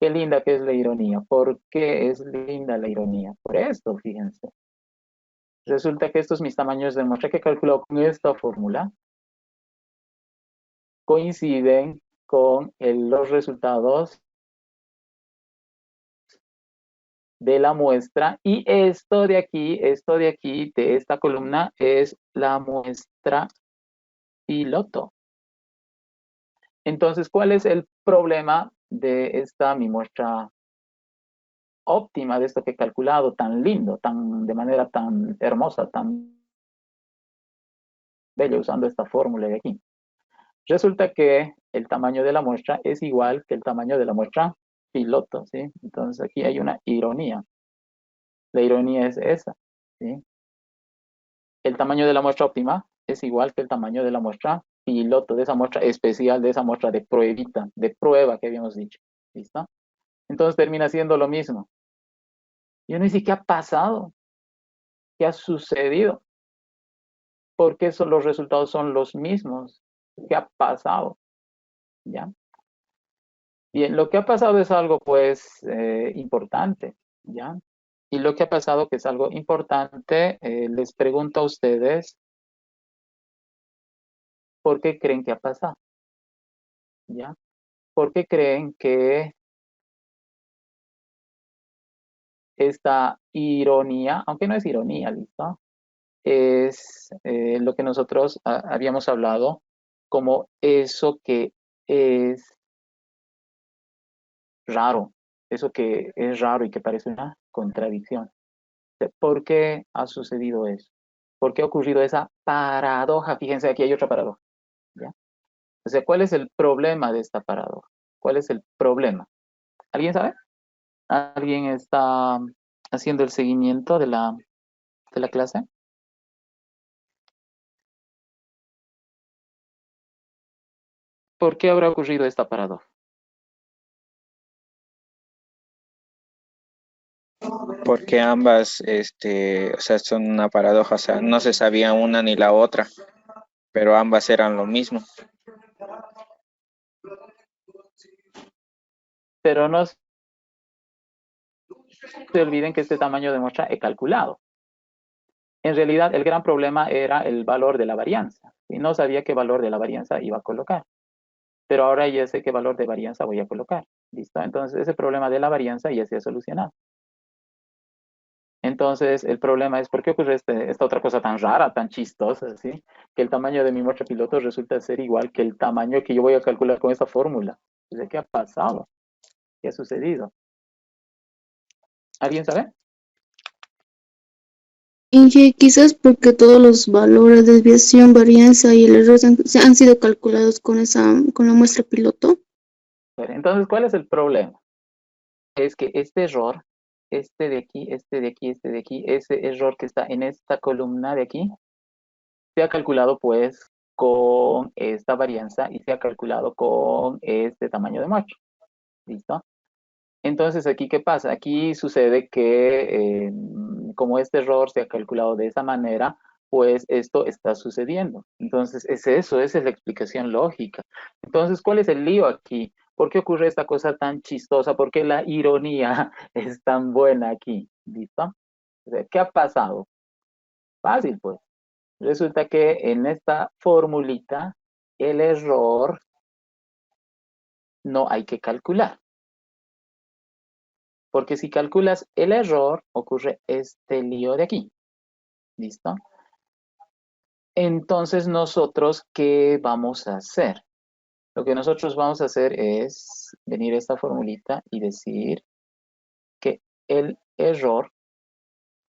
Qué linda que es la ironía. ¿Por qué es linda la ironía? Por esto, fíjense. Resulta que estos mis tamaños de muestra que he calculado con esta fórmula coinciden con los resultados de la muestra, y esto de aquí, de esta columna, es la muestra piloto. Entonces, ¿cuál es el problema de esta mi muestra óptima, de esto que he calculado tan lindo, de manera tan hermosa, tan bella, usando esta fórmula de aquí? Resulta que el tamaño de la muestra es igual que el tamaño de la muestra piloto, ¿sí? Entonces aquí hay una ironía. La ironía es esa, ¿sí? El tamaño de la muestra óptima es igual que el tamaño de la muestra piloto, de esa muestra especial, de esa muestra de pruebita, de prueba que habíamos dicho. ¿Listo? Entonces termina siendo lo mismo. Y uno dice, ¿qué ha pasado? ¿Qué ha sucedido? ¿Por qué los resultados son los mismos? ¿Qué ha pasado? ¿Ya? Bien, lo que ha pasado es algo, pues, importante, ¿ya? Y lo que ha pasado, que es algo importante, les pregunto a ustedes, ¿por qué creen que ha pasado? ¿Ya? ¿Por qué creen que esta ironía, aunque no es ironía, ¿listo? Es lo que nosotros habíamos hablado como eso que es raro, eso que es raro y que parece una contradicción. ¿Por qué ha sucedido eso? ¿Por qué ha ocurrido esa paradoja? Fíjense, aquí hay otra paradoja, ¿ya? O sea, ¿cuál es el problema de esta paradoja? ¿Cuál es el problema? ¿Alguien sabe? ¿Alguien está haciendo el seguimiento de la clase? ¿Por qué habrá ocurrido esta paradoja? Porque ambas, o sea, son una paradoja, o sea, no se sabía una ni la otra, pero ambas eran lo mismo. Pero no se olviden que este tamaño de muestra he calculado. En realidad, el gran problema era el valor de la varianza. Y no sabía qué valor de la varianza iba a colocar. Pero ahora ya sé qué valor de varianza voy a colocar. ¿Listo? Entonces, ese problema de la varianza ya se ha solucionado. Entonces, el problema es por qué ocurre esta otra cosa tan rara, tan chistosa, ¿sí? Que el tamaño de mi muestra piloto resulta ser igual que el tamaño que yo voy a calcular con esta fórmula. ¿Qué ha pasado? ¿Qué ha sucedido? ¿Alguien sabe? Y quizás porque todos los valores de desviación, varianza y el error han sido calculados con la muestra piloto. Entonces, ¿cuál es el problema? Es que este error este de aquí, este de aquí, este de aquí, ese error que está en esta columna de aquí, se ha calculado pues con esta varianza y se ha calculado con este tamaño de muestra. ¿Listo? Entonces, ¿aquí qué pasa? Aquí sucede que como este error se ha calculado de esa manera, pues esto está sucediendo. Entonces, es eso, esa es la explicación lógica. Entonces, ¿cuál es el lío aquí? ¿Por qué ocurre esta cosa tan chistosa? ¿Por qué la ironía es tan buena aquí? ¿Listo? O sea, ¿qué ha pasado? Fácil, pues. Resulta que en esta formulita, el error no hay que calcular. Porque si calculas el error, ocurre este lío de aquí. ¿Listo? Entonces, nosotros, ¿qué vamos a hacer? Lo que nosotros vamos a hacer es venir a esta formulita y decir que el error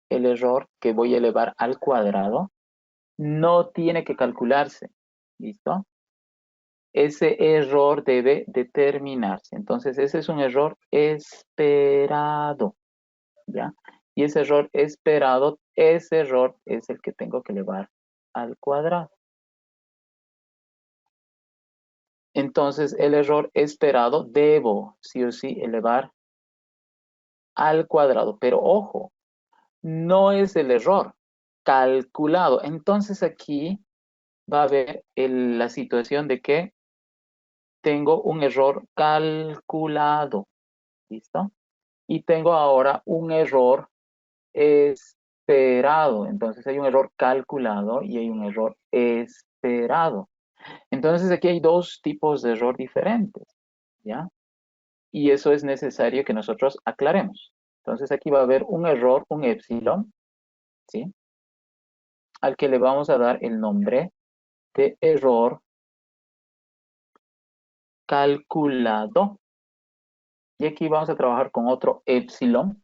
que voy a elevar al cuadrado, no tiene que calcularse. ¿Listo? Ese error debe determinarse. Entonces, ese es un error esperado. ¿Ya? Y ese error esperado, ese error es el que tengo que elevar al cuadrado. Entonces, el error esperado debo, sí o sí, elevar al cuadrado. Pero ojo, no es el error calculado. Entonces, aquí va a haber la situación de que tengo un error calculado. ¿Listo? Y tengo ahora un error esperado. Entonces hay un error calculado y hay un error esperado. Entonces aquí hay dos tipos de error diferentes, ¿ya? Y eso es necesario que nosotros aclaremos. Entonces aquí va a haber un error, un epsilon, ¿sí? Al que le vamos a dar el nombre de error calculado. Y aquí vamos a trabajar con otro epsilon,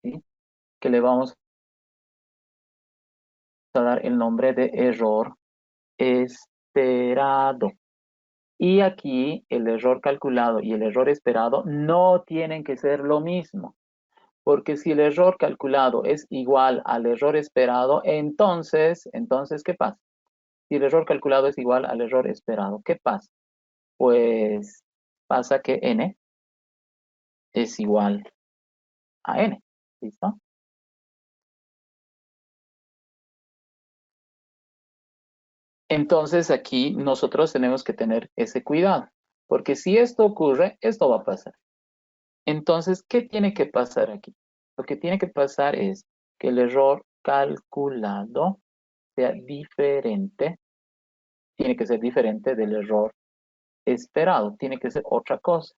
¿sí? Que le vamos a dar el nombre de error esperado. Y aquí el error calculado y el error esperado no tienen que ser lo mismo. Porque si el error calculado es igual al error esperado, entonces, ¿qué pasa? Si el error calculado es igual al error esperado, ¿qué pasa? Pues pasa que n es igual a n. ¿Listo? Entonces aquí nosotros tenemos que tener ese cuidado. Porque si esto ocurre, esto va a pasar. Entonces, ¿qué tiene que pasar aquí? Lo que tiene que pasar es que el error calculado sea diferente, tiene que ser diferente del error esperado, tiene que ser otra cosa,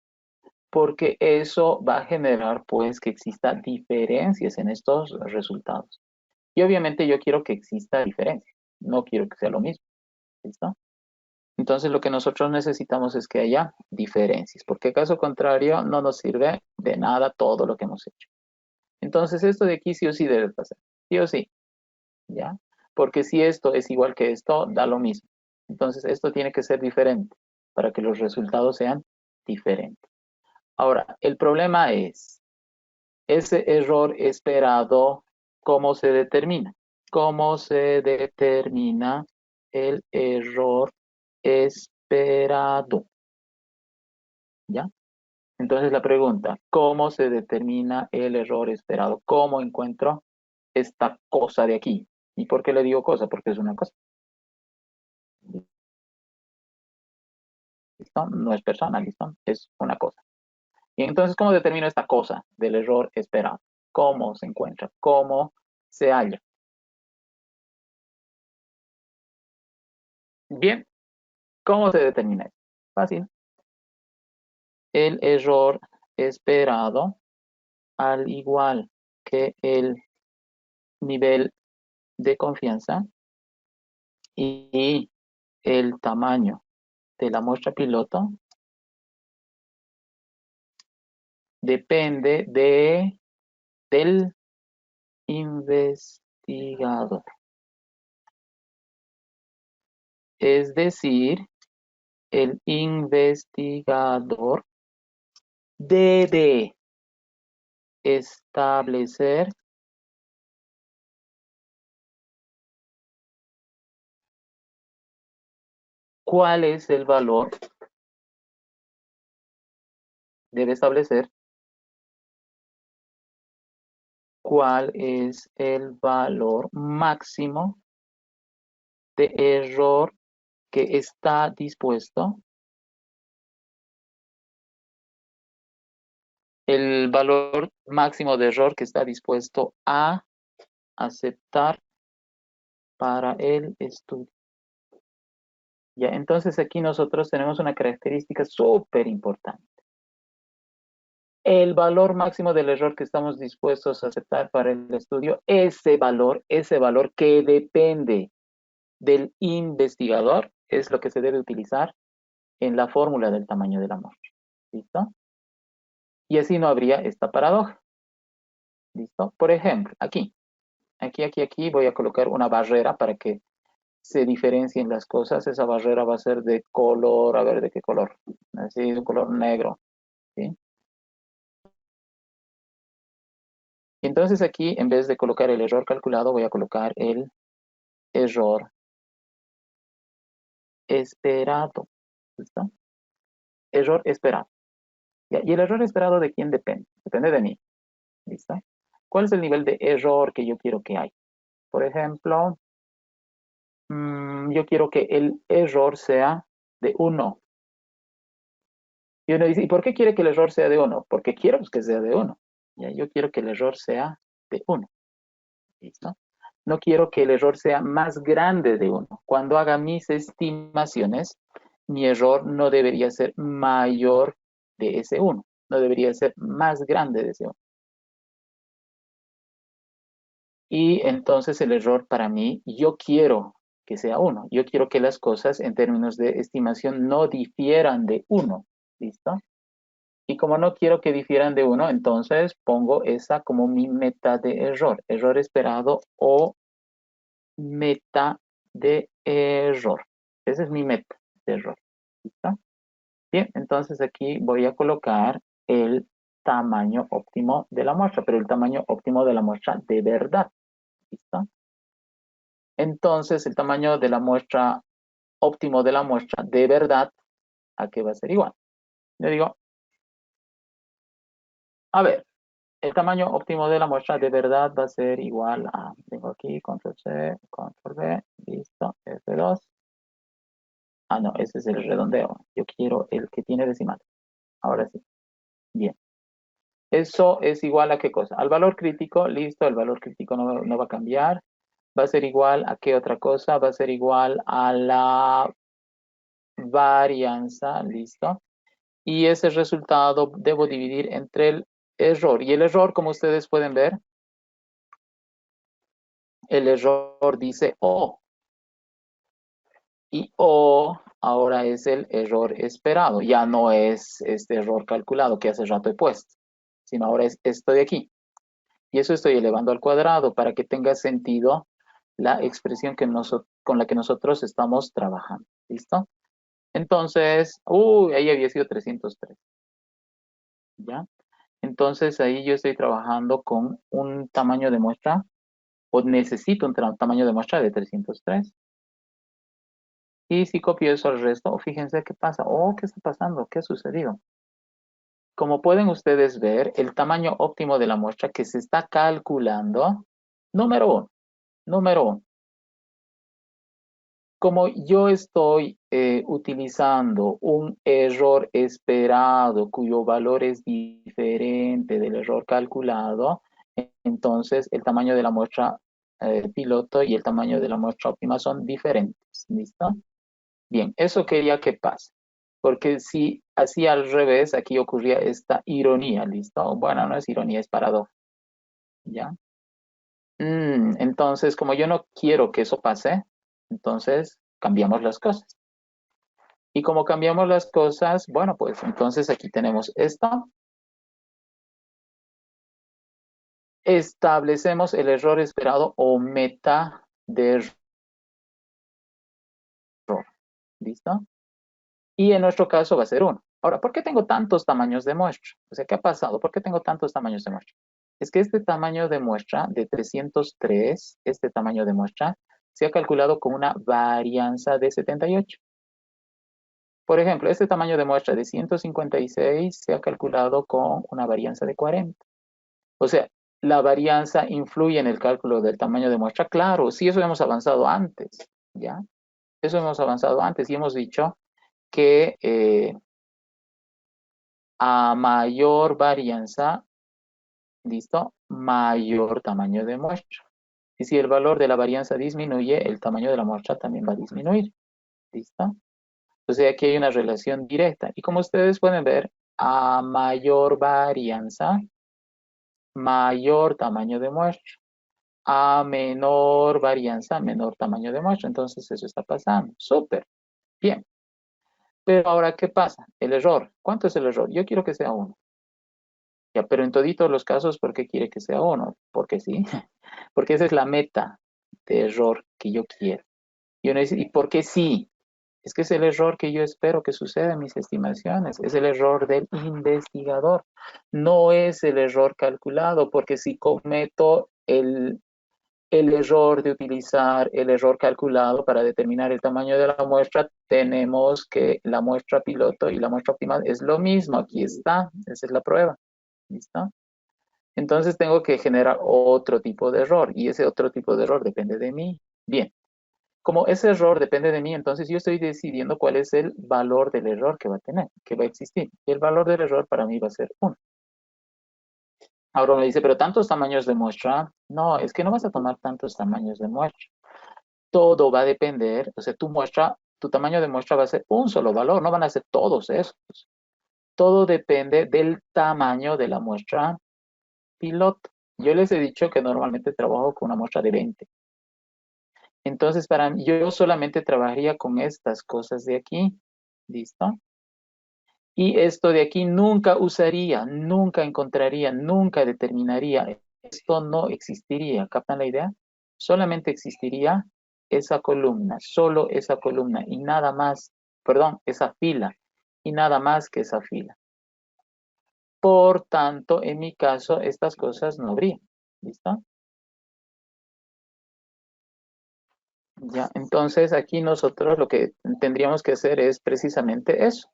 porque eso va a generar pues que exista diferencias en estos resultados. Y obviamente yo quiero que exista diferencia, no quiero que sea lo mismo, ¿listo? Entonces lo que nosotros necesitamos es que haya diferencias, porque caso contrario no nos sirve de nada todo lo que hemos hecho. Entonces esto de aquí sí o sí debe pasar, sí o sí, ¿ya? Porque si esto es igual que esto, da lo mismo. Entonces esto tiene que ser diferente para que los resultados sean diferentes. Ahora, el problema es, ese error esperado, ¿cómo se determina? ¿Cómo se determina el error esperado? ¿Ya? Entonces la pregunta, ¿cómo se determina el error esperado? ¿Cómo encuentro esta cosa de aquí? ¿Y por qué le digo cosa? Porque es una cosa. ¿Listo? No es persona, ¿listo? Es una cosa. Y entonces, ¿cómo determino esta cosa del error esperado? ¿Cómo se encuentra? ¿Cómo se halla? Bien, ¿cómo se determina esto? Fácil. El error esperado, al igual que el nivel de confianza y el tamaño de la muestra piloto, depende del investigador. Es decir, el investigador debe establecer cuál es el valor. Debe establecer cuál es el valor máximo de error que está dispuesto. El valor máximo de error que está dispuesto a aceptar para el estudio. Ya, entonces aquí nosotros tenemos una característica súper importante. El valor máximo del error que estamos dispuestos a aceptar para el estudio, ese valor que depende del investigador, es lo que se debe utilizar en la fórmula del tamaño de la muestra. ¿Listo? Y así no habría esta paradoja. ¿Listo? Por ejemplo, aquí voy a colocar una barrera para que se diferencien las cosas. Esa barrera va a ser de color, a ver, ¿de qué color? Así, de un color negro. ¿Sí? Y entonces aquí, en vez de colocar el error calculado, voy a colocar el error esperado. ¿Listo? Error esperado. ¿Ya? ¿Y el error esperado de quién depende? Depende de mí. ¿Listo? ¿Cuál es el nivel de error que yo quiero que haya? Por ejemplo, yo quiero que el error sea de 1. Y uno dice, ¿y por qué quiere que el error sea de 1? Porque quiero que sea de 1. ¿Ya? Yo quiero que el error sea de 1. ¿Listo? No quiero que el error sea más grande de 1. Cuando haga mis estimaciones, mi error no debería ser mayor de ese 1. No debería ser más grande de ese 1. Y entonces el error para mí, yo quiero que sea 1. Yo quiero que las cosas en términos de estimación no difieran de 1. ¿Listo? Y como no quiero que difieran de 1, entonces pongo esa como mi meta de error. Error esperado o meta de error. Esa es mi meta de error. ¿Listo? Bien, entonces aquí voy a colocar el tamaño óptimo de la muestra, pero el tamaño óptimo de la muestra de verdad. ¿Listo? Entonces el tamaño de la muestra óptimo de la muestra de verdad, ¿a qué va a ser igual? Le digo, a ver, el tamaño óptimo de la muestra de verdad va a ser igual a, tengo aquí, control C, control V, listo, F2. Ah, no, ese es el redondeo. Yo quiero el que tiene decimal. Ahora sí. Bien. Eso es igual a qué cosa? Al valor crítico, listo, el valor crítico no va a cambiar. Va a ser igual a qué otra cosa? Va a ser igual a la varianza, listo. Y ese resultado debo dividir entre el error. Y el error, como ustedes pueden ver, el error dice O. Y O ahora es el error esperado. Ya no es este error calculado que hace rato he puesto, sino ahora es esto de aquí. Y eso estoy elevando al cuadrado para que tenga sentido la expresión con la que nosotros estamos trabajando. ¿Listo? Entonces, ahí había sido 303. ¿Ya? Entonces ahí yo estoy trabajando con un tamaño de muestra, o necesito un tamaño de muestra de 303. Y si copio eso al resto, fíjense qué pasa. ¿Qué está pasando? ¿Qué ha sucedido? Como pueden ustedes ver, el tamaño óptimo de la muestra que se está calculando, número uno. Como yo estoy utilizando un error esperado cuyo valor es diferente del error calculado, entonces el tamaño de la muestra piloto y el tamaño de la muestra óptima son diferentes. ¿Listo? Bien, eso quería que pase. Porque si hacía al revés, aquí ocurría esta ironía, ¿listo? Bueno, no es ironía, es paradoja. ¿Ya? Entonces, como yo no quiero que eso pase, entonces cambiamos las cosas. Y como cambiamos las cosas, bueno, pues entonces aquí tenemos esto. Establecemos el error esperado o meta de error. ¿Listo? Y en nuestro caso va a ser 1. Ahora, ¿por qué tengo tantos tamaños de muestra? O sea, ¿qué ha pasado? ¿Por qué tengo tantos tamaños de muestra? es que este tamaño de muestra de 303, este tamaño de muestra, se ha calculado con una varianza de 78. Por ejemplo, este tamaño de muestra de 156 se ha calculado con una varianza de 40. O sea, ¿la varianza influye en el cálculo del tamaño de muestra? Claro, sí, eso hemos avanzado antes, ¿ya? Eso hemos avanzado antes y hemos dicho que a mayor varianza, ¿listo? Mayor tamaño de muestra. Y si el valor de la varianza disminuye, el tamaño de la muestra también va a disminuir, ¿listo? O sea, aquí hay una relación directa. Y como ustedes pueden ver, a mayor varianza, mayor tamaño de muestra. A menor varianza, menor tamaño de muestra. Entonces eso está pasando. Súper. Bien. Pero ahora, ¿qué pasa? El error. ¿Cuánto es el error? Yo quiero que sea 1. Ya, pero en toditos los casos, ¿por qué quiere que sea 1? Porque sí. Porque esa es la meta de error que yo quiero. Y uno dice, ¿y por qué sí? Es que es el error que yo espero que suceda en mis estimaciones. Es el error del investigador. No es el error calculado, porque si cometo el error de utilizar el error calculado para determinar el tamaño de la muestra, tenemos que la muestra piloto y la muestra optimal es lo mismo. Aquí está. Esa es la prueba. ¿Listo? Entonces tengo que generar otro tipo de error y ese otro tipo de error depende de mí. Bien. Como ese error depende de mí, entonces yo estoy decidiendo cuál es el valor del error que va a tener, que va a existir. Y el valor del error para mí va a ser 1. Ahora me dice, pero tantos tamaños de muestra. No, es que no vas a tomar tantos tamaños de muestra. Todo va a depender, o sea, tu muestra, tu tamaño de muestra va a ser un solo valor, no van a ser todos esos. Todo depende del tamaño de la muestra piloto. Yo les he dicho que normalmente trabajo con una muestra de 20. Entonces, para mí, yo solamente trabajaría con estas cosas de aquí. ¿Listo? Y esto de aquí nunca usaría, nunca encontraría, nunca determinaría. Esto no existiría. ¿Captan la idea? Solamente existiría esa columna, solo esa columna y nada más, perdón, esa fila y nada más que esa fila. Por tanto, en mi caso, estas cosas no habrían. ¿Listo? Ya, entonces aquí nosotros lo que tendríamos que hacer es precisamente eso.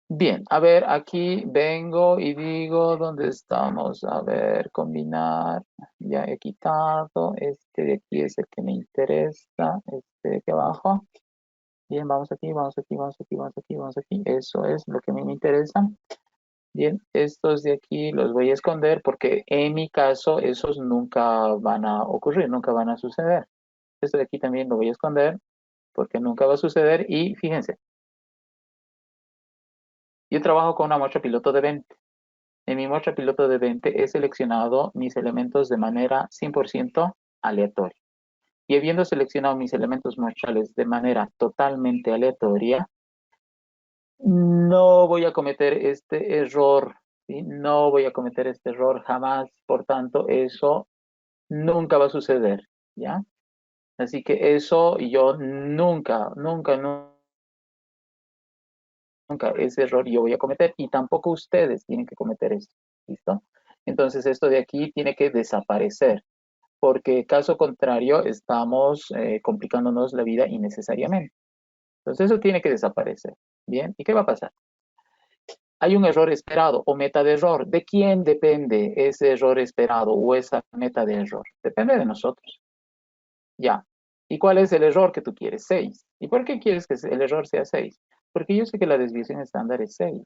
Bien, a ver, aquí vengo y digo, ¿dónde estamos? A ver, combinar, ya he quitado, este de aquí es el que me interesa, este de aquí abajo. Bien, vamos aquí, vamos aquí, vamos aquí, vamos aquí, vamos aquí, eso es lo que a mí me interesa. Bien, estos de aquí los voy a esconder porque en mi caso esos nunca van a ocurrir, nunca van a suceder. Esto de aquí también lo voy a esconder porque nunca va a suceder y fíjense. Yo trabajo con una muestra piloto de 20. En mi muestra piloto de 20 he seleccionado mis elementos de manera 100% aleatoria. Y habiendo seleccionado mis elementos muestrales de manera totalmente aleatoria, no voy a cometer este error. ¿Sí? No voy a cometer este error jamás. Por tanto, eso nunca va a suceder. ¿Ya? Así que eso yo nunca, nunca, nunca ese error yo voy a cometer y tampoco ustedes tienen que cometer esto. ¿Listo? Entonces esto de aquí tiene que desaparecer porque caso contrario estamos complicándonos la vida innecesariamente. Entonces eso tiene que desaparecer. Bien, ¿y qué va a pasar? Hay un error esperado o meta de error. ¿De quién depende ese error esperado o esa meta de error? Depende de nosotros. Ya. ¿Y cuál es el error que tú quieres? 6. ¿Y por qué quieres que el error sea 6? Porque yo sé que la desviación estándar es 6.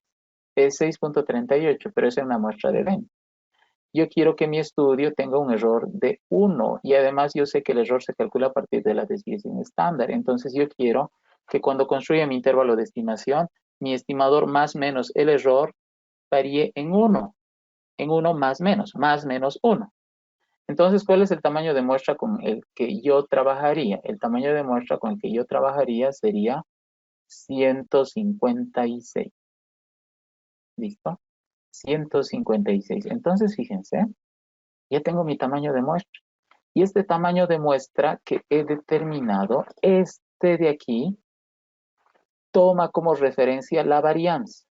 Es 6.38, pero es una muestra de 20. Yo quiero que mi estudio tenga un error de 1 y además yo sé que el error se calcula a partir de la desviación estándar. Entonces yo quiero que cuando construya mi intervalo de estimación, mi estimador más menos el error varíe en 1 más menos 1. Entonces, ¿cuál es el tamaño de muestra con el que yo trabajaría? El tamaño de muestra con el que yo trabajaría sería 156. ¿Listo? 156. Entonces, fíjense, ya tengo mi tamaño de muestra. Y este tamaño de muestra que he determinado, este de aquí, toma como referencia la varianza.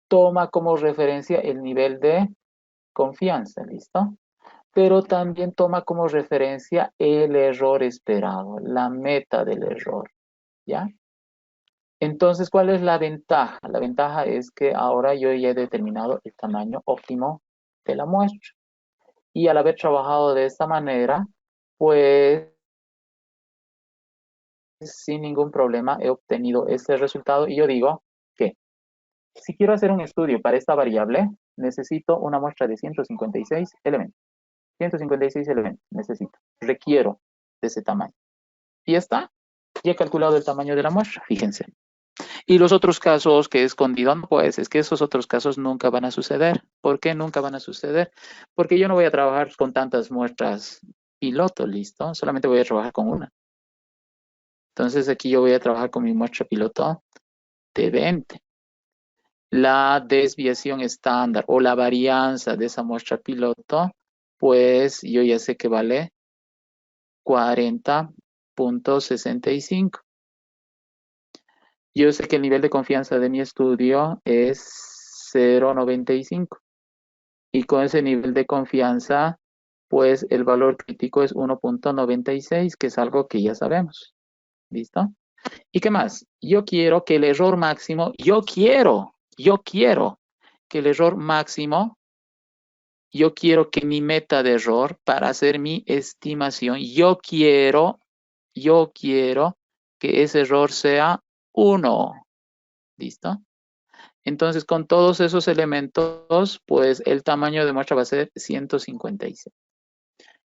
Toma como referencia el nivel de confianza, ¿listo? Pero también toma como referencia el error esperado, la meta del error, ¿ya? Entonces, ¿cuál es la ventaja? La ventaja es que ahora yo ya he determinado el tamaño óptimo de la muestra. Y al haber trabajado de esta manera, pues sin ningún problema he obtenido este resultado. Y yo digo que si quiero hacer un estudio para esta variable, necesito una muestra de 156 elementos. 156 elementos necesito. Requiero de ese tamaño. Y ya está. Ya he calculado el tamaño de la muestra, fíjense. Y los otros casos que he escondido, pues es que esos otros casos nunca van a suceder. ¿Por qué nunca van a suceder? Porque yo no voy a trabajar con tantas muestras piloto, ¿listo? Solamente voy a trabajar con una. Entonces aquí yo voy a trabajar con mi muestra piloto de 20. La desviación estándar o la varianza de esa muestra piloto, pues yo ya sé que vale 40.65. Yo sé que el nivel de confianza de mi estudio es 0.95. Y con ese nivel de confianza, pues el valor crítico es 1.96, que es algo que ya sabemos. ¿Listo? ¿Y qué más? Yo quiero que el error máximo, yo quiero que el error máximo, yo quiero que mi meta de error para hacer mi estimación, yo quiero que ese error sea 1. ¿Listo? Entonces, con todos esos elementos, pues el tamaño de muestra va a ser 156.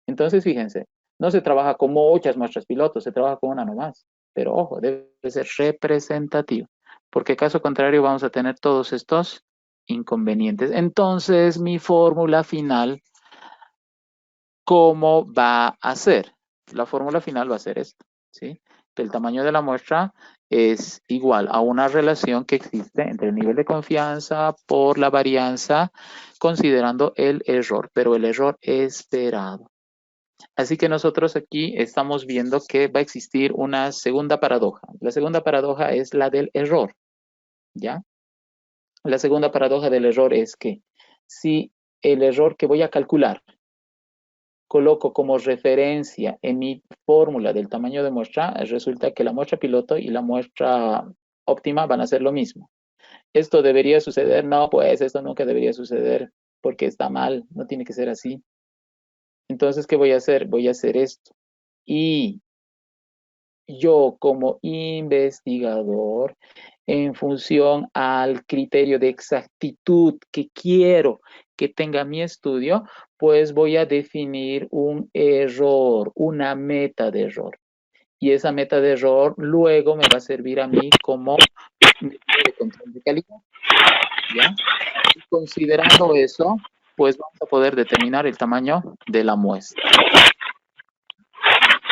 Entonces, fíjense, no se trabaja con muchas muestras pilotos, se trabaja con una nomás. Pero ojo, debe ser representativo, porque caso contrario vamos a tener todos estos inconvenientes. Entonces, mi fórmula final, ¿cómo va a ser? La fórmula final va a ser esto, ¿sí? Que el tamaño de la muestra es igual a una relación que existe entre el nivel de confianza por la varianza, considerando el error, pero el error esperado. Así que nosotros aquí estamos viendo que va a existir una segunda paradoja. La segunda paradoja es la del error, ¿ya? La segunda paradoja del error es que si el error que voy a calcular coloco como referencia en mi fórmula del tamaño de muestra, resulta que la muestra piloto y la muestra óptima van a ser lo mismo. ¿Esto debería suceder? No, pues esto nunca debería suceder porque está mal, no tiene que ser así. Entonces, ¿qué voy a hacer? Voy a hacer esto. Y yo como investigador, en función al criterio de exactitud que quiero que tenga mi estudio, pues voy a definir un error, una meta de error. Y esa meta de error luego me va a servir a mí como método de control de calidad, ¿ya? Y considerando eso, pues vamos a poder determinar el tamaño de la muestra.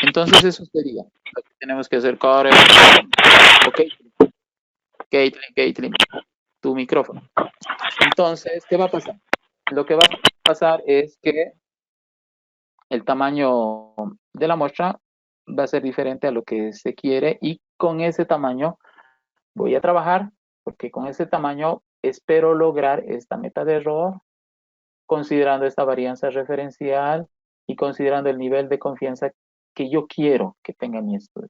Entonces eso sería lo que tenemos que hacer, Karen. Ok, Caitlin, tu micrófono. Entonces, ¿qué va a pasar? Lo que va a pasar es que el tamaño de la muestra va a ser diferente a lo que se quiere y con ese tamaño voy a trabajar porque con ese tamaño espero lograr esta meta de error considerando esta varianza referencial y considerando el nivel de confianza que yo quiero que tenga mi estudio.